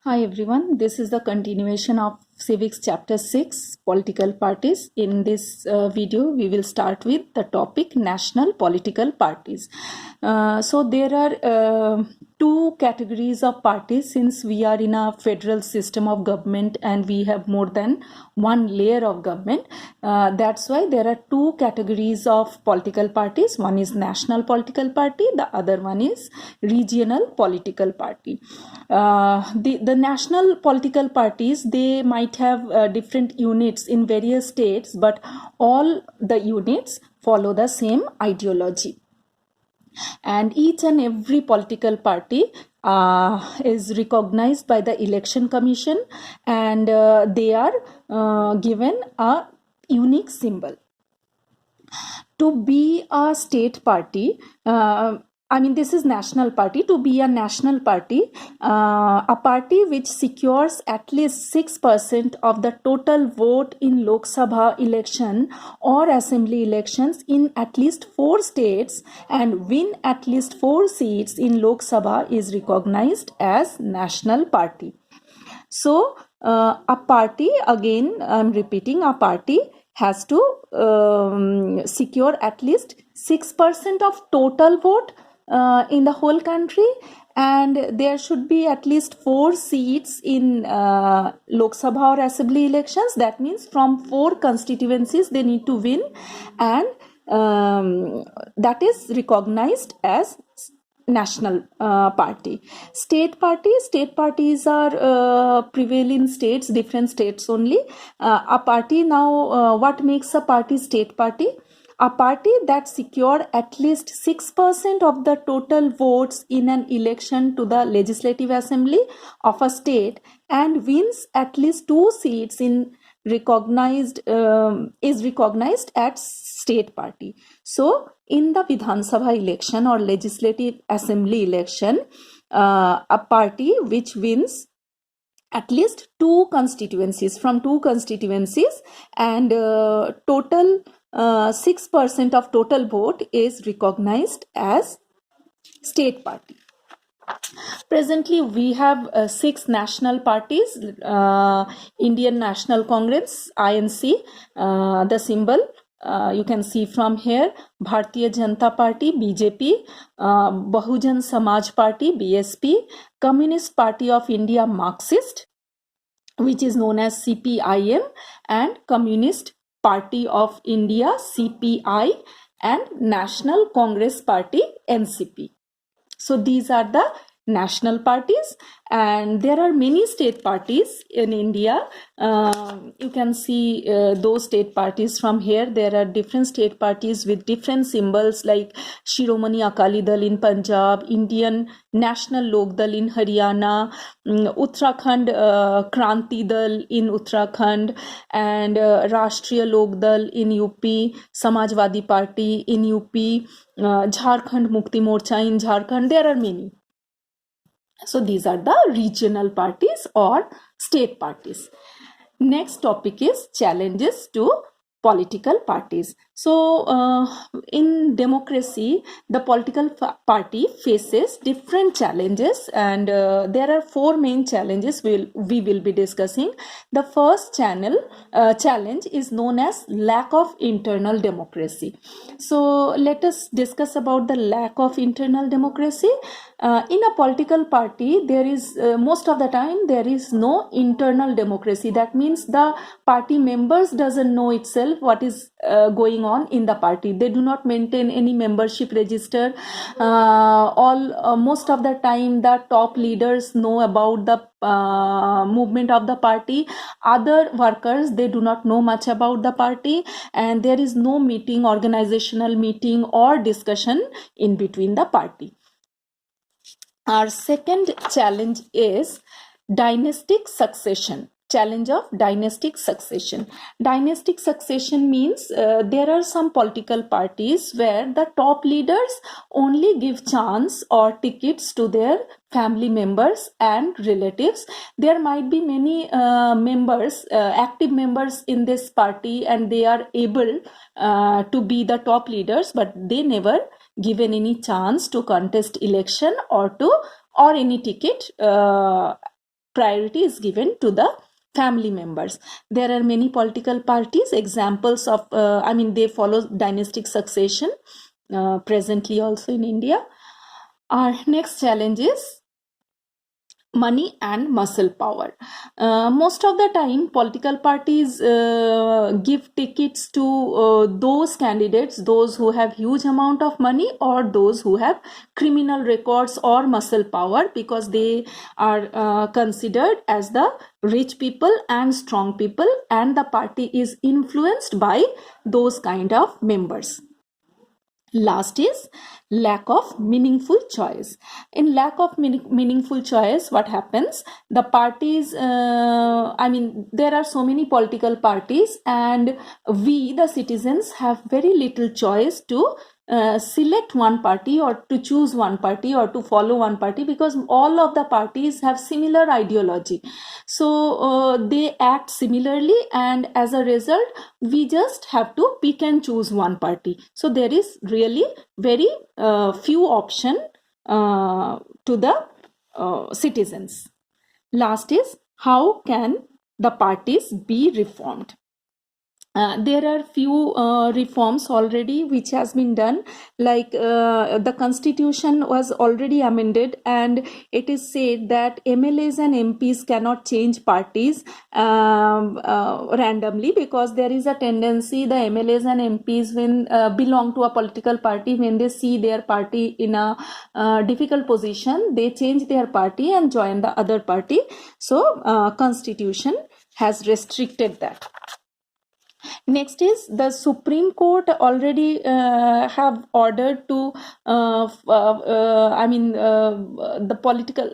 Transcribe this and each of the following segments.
Hi everyone, this is the continuation of Civics Chapter 6, Political Parties. In this video, we will start with the topic National Political Parties. So there are two categories of parties since we are in a federal system of government and we have more than one layer of government. That's why there are two categories of political parties. One is National Political Party, the other one is Regional Political Party. The national political parties, they might have different units in various states, but all the units follow the same ideology, and each and every political party is recognized by the election commission, and they are given a unique symbol. To be a state party, this is national party. To be a national party, a party which secures at least 6% of the total vote in Lok Sabha election or assembly elections in at least 4 states and win at least 4 seats in Lok Sabha is recognized as national party. So, a party, again, I'm repeating, a party has to secure at least 6% of total vote in the whole country, and there should be at least 4 seats in Lok Sabha or assembly elections. That means from 4 constituencies they need to win, and that is recognized as national party. State parties are prevail in states, different states only. A party now, what makes a party state party? A party that secured at least 6% of the total votes in an election to the legislative assembly of a state and wins at least 2 seats in is recognized as state party. So in the Vidhan Sabha election or legislative assembly election, a party which wins at least 2 constituencies from 2 constituencies and total 6% of total vote is recognized as state party. Presently, we have 6 national parties. Indian National Congress, INC, the symbol you can see from here. Bharatiya Janata Party, BJP, Bahujan Samaj Party, BSP, Communist Party of India, Marxist, which is known as CPIM, and Communist Party of India, CPI, and National Congress Party, NCP. So these are the national parties, and there are many state parties in India. You can see those state parties from here. There are different state parties with different symbols like Shiromani Akali Dal in Punjab, Indian National Lok Dal in Haryana, Uttarakhand Kranti Dal in Uttarakhand, and Rashtriya Lok Dal in UP, Samajwadi Party in UP, Jharkhand Mukti Morcha in Jharkhand. There are many. So these are the regional parties or state parties. Next topic is challenges to political parties. So in democracy, the political party faces different challenges, and there are 4 main challenges we will be discussing. The first challenge is known as lack of internal democracy. So let us discuss about the lack of internal democracy. In a political party, there is most of the time there is no internal democracy. That means the party members doesn't know itself what is going on in the party. They do not maintain any membership register. Most of the time the top leaders know about the movement of the party. Other workers, they do not know much about the party, and there is no meeting, organizational meeting or discussion in between the party. Our second challenge is dynastic succession. Challenge of dynastic succession. Dynastic succession means there are some political parties where the top leaders only give chance or tickets to their family members and relatives. There might be many members, active members in this party, and they are able to be the top leaders, but they never given any chance to contest election or any ticket priority is given to the family members. There are many political parties, examples of, they follow dynastic succession presently also in India. Our next challenge is money and muscle power. Most of the time, political parties give tickets to those candidates, those who have huge amount of money or those who have criminal records or muscle power, because they are considered as the rich people and strong people, and the party is influenced by those kind of members. Last is lack of meaningful choice. In lack of meaningful choice, what happens? The parties, there are so many political parties, and we, the citizens, have very little choice to select one party or to choose one party or to follow one party, because all of the parties have similar ideology. So they act similarly, and as a result, we just have to pick and choose one party. So there is really very few option to the citizens. Last is, how can the parties be reformed? There are few reforms already which has been done, like the constitution was already amended, and it is said that MLAs and MPs cannot change parties randomly, because there is a tendency the MLAs and MPs, when belong to a political party, when they see their party in a difficult position, they change their party and join the other party. So constitution has restricted that. Next is, the Supreme Court already have ordered to the political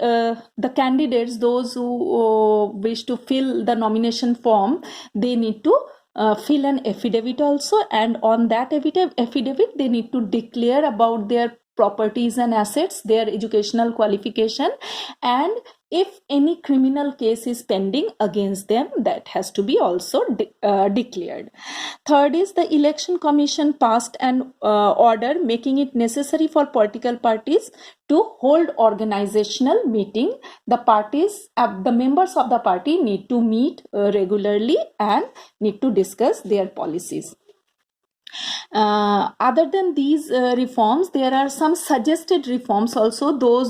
the candidates, those who wish to fill the nomination form, they need to fill an affidavit also, and on that affidavit they need to declare about their properties and assets, their educational qualification, and if any criminal case is pending against them, that has to be also declared. Third is, the Election Commission passed an order making it necessary for political parties to hold organizational meeting. The parties, the members of the party need to meet regularly and need to discuss their policies. Other than these reforms, there are some suggested reforms also. Though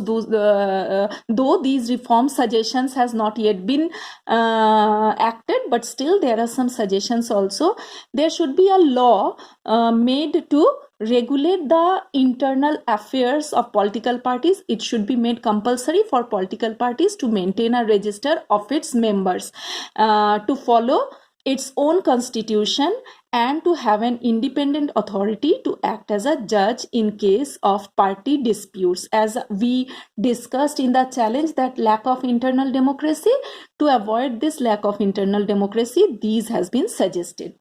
these reform suggestions has not yet been acted, but still there are some suggestions also. There should be a law made to regulate the internal affairs of political parties. It should be made compulsory for political parties to maintain a register of its members, to follow its own constitution, and to have an independent authority to act as a judge in case of party disputes. As we discussed in the challenge, that lack of internal democracy, to avoid this lack of internal democracy, these has been suggested.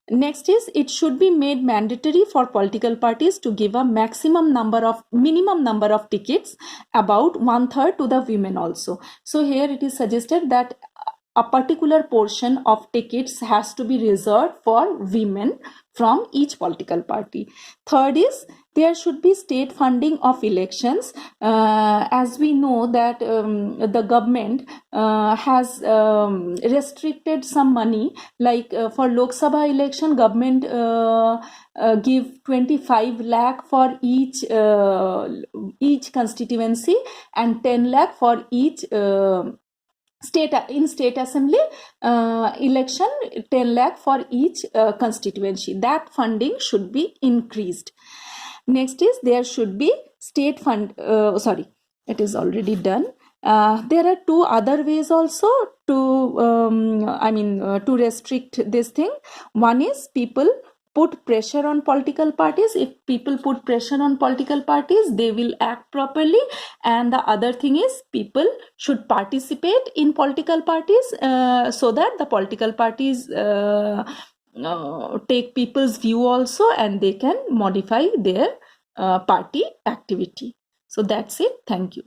Next is, it should be made mandatory for political parties to give a minimum number of tickets, about 1/3 to the women also. So here it is suggested that a particular portion of tickets has to be reserved for women from each political party. Third is, there should be state funding of elections. As we know that the government has restricted some money, like for Lok Sabha election, government give 25 lakh for each constituency, and 10 lakh for each state assembly election, 10 lakh for each constituency. That funding should be increased. Next is, there should be state fund, it is already done. There are two other ways also to restrict this thing. One is, people put pressure on political parties. If people put pressure on political parties, they will act properly. And the other thing is, people should participate in political parties so that the political parties take people's view also, and they can modify their party activity. So that's it. Thank you.